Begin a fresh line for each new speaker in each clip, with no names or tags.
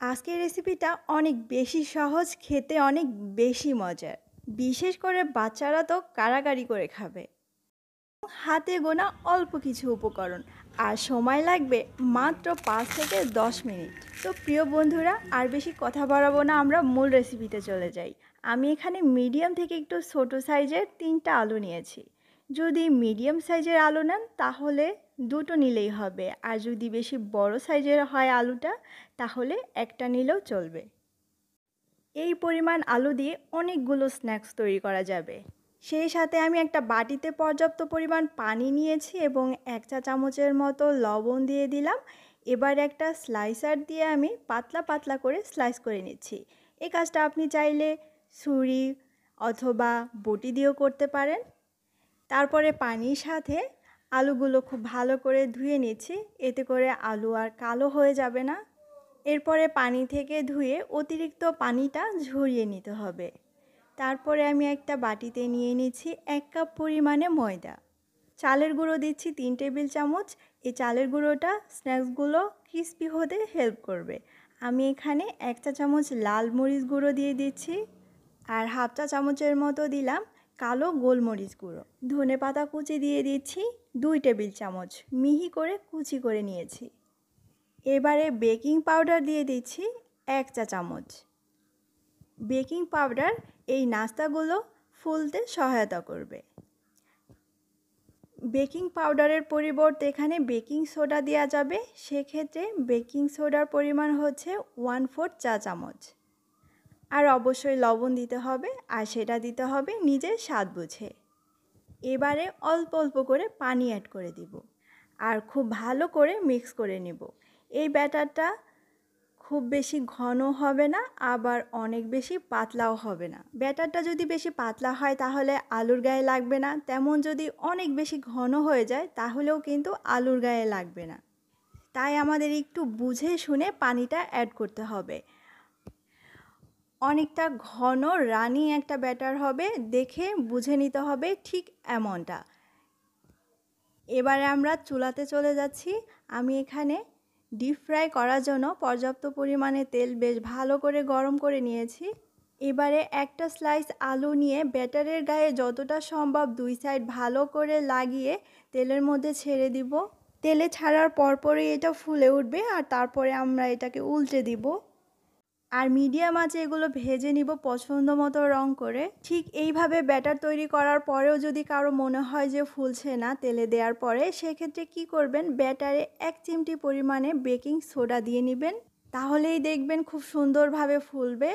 আজকের রেসিপিটা অনেক বেশি সহজ, খেতে অনেক বেশি মজার। বিশেষ করে বাচ্চারা তো কাড়াকাড়ি করে খাবে। হাতে গোনা অল্প কিছু উপকরণ আর সময় লাগবে মাত্র 5 থেকে 10 মিনিট। তো প্রিয় বন্ধুরা, আর বেশি কথা বাড়াবো না, আমরা মূল রেসিপিতে চলে যাই। আমি এখানে মিডিয়াম থেকে একটু ছোটো সাইজের 3টা আলু নিয়েছি। যদি মিডিয়াম সাইজের আলু নেন তাহলে 2টো নিলেই হবে, আর যদি বেশি বড় সাইজের হয় আলুটা তাহলে একটা নিলেও চলবে। এই পরিমাণ আলু দিয়ে অনেকগুলো স্ন্যাক্স তৈরি করা যাবে। সেই সাথে আমি একটা বাটিতে পর্যাপ্ত পরিমাণ পানি নিয়েছি এবং 1 চা চামচের মতো লবণ দিয়ে দিলাম। এবার একটা স্লাইসার দিয়ে আমি পাতলা পাতলা করে স্লাইস করে নিচ্ছি। এই কাজটা আপনি চাইলে ছুরি অথবা বটি দিয়েও করতে পারেন। তারপরে পানির সাথে আলুগুলো খুব ভালো করে ধুয়ে নিচ্ছি, এতে করে আলু আর কালো হয়ে যাবে না। এরপরে পানি থেকে ধুয়ে অতিরিক্ত পানিটা ঝরিয়ে নিতে হবে। তারপরে আমি একটা বাটিতে নিয়ে নিচ্ছি 1 কাপ পরিমাণে ময়দা। চালের গুঁড়ো দিচ্ছি 3 টেবিল চামচ। এই চালের গুঁড়োটা স্ন্যাক্সগুলো ক্রিস্পি হতে হেল্প করবে। আমি এখানে 1 চা চামচ লাল মরিচ গুঁড়ো দিয়ে দিচ্ছি, আর হাফ চা চামচের মতো দিলাম কালো গোলমরিচ গুঁড়ো। ধনেপাতা কুচি দিয়ে দিচ্ছি 2 টেবিল চামচ, মিহি করে কুচি করে নিয়েছি। এবারে বেকিং পাউডার দিয়ে দিচ্ছি 1 চা চামচ। বেকিং পাউডার এই নাস্তাগুলো ফুলতে সহায়তা করবে। বেকিং পাউডারের পরিবর্তে এখানে বেকিং সোডা দেওয়া যাবে, সেক্ষেত্রে বেকিং সোডার পরিমাণ হচ্ছে 1/4 চা চামচ। আর অবশ্যই লবণ দিতে হবে, আর সেটা দিতে হবে নিজের স্বাদ বুঝে। এবারে অল্প অল্প করে পানি অ্যাড করে দিব, আর খুব ভালো করে মিক্স করে নেব। এই ব্যাটারটা খুব বেশি ঘন হবে না, আবার অনেক বেশি পাতলাও হবে না। ব্যাটারটা যদি বেশি পাতলা হয় তাহলে আলুর গায়ে লাগবে না, তেমন যদি অনেক বেশি ঘন হয়ে যায় তাহলেও কিন্তু আলুর গায়ে লাগবে না। তাই আমাদের একটু বুঝে শুনে পানিটা অ্যাড করতে হবে। অনেকটা ঘন রানি একটা ব্যাটার হবে, দেখে বুঝে নিতে হবে ঠিক এমনটা। এবারে আমরা চুলাতে চলে যাচ্ছি। আমি এখানে ডিপ ফ্রাই করার জন্য পর্যাপ্ত পরিমাণে তেল বেশ ভালো করে গরম করে নিয়েছি। এবারে একটা স্লাইস আলু নিয়ে ব্যাটারের গায়ে যতটা সম্ভব 2 সাইড ভালো করে লাগিয়ে তেলের মধ্যে ছেড়ে দিব। তেলে ছাড়ার পরপরই এটা ফুলে উঠবে, আর তারপরে আমরা এটাকে উল্টে দিব। আর মিডিয়াম আঁচে এগুলো ভেজে নিব পছন্দ মতো রং করে। ঠিক এইভাবে ব্যাটার তৈরি করার পরেও যদি কারো মনে হয় যে ফুলছে না তেলে দেওয়ার পরে, সেক্ষেত্রে কি করবেন, ব্যাটারে 1 চিমটি পরিমাণে বেকিং সোডা দিয়ে নেবেন, তাহলেই দেখবেন খুব সুন্দরভাবে ফুলবে।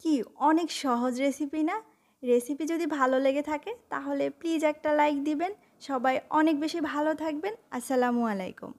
কি অনেক সহজ রেসিপি না? রেসিপি যদি ভালো লেগে থাকে তাহলে প্লিজ একটা লাইক দিবেন। সবাই অনেক বেশি ভালো থাকবেন। আসসালামু আলাইকুম।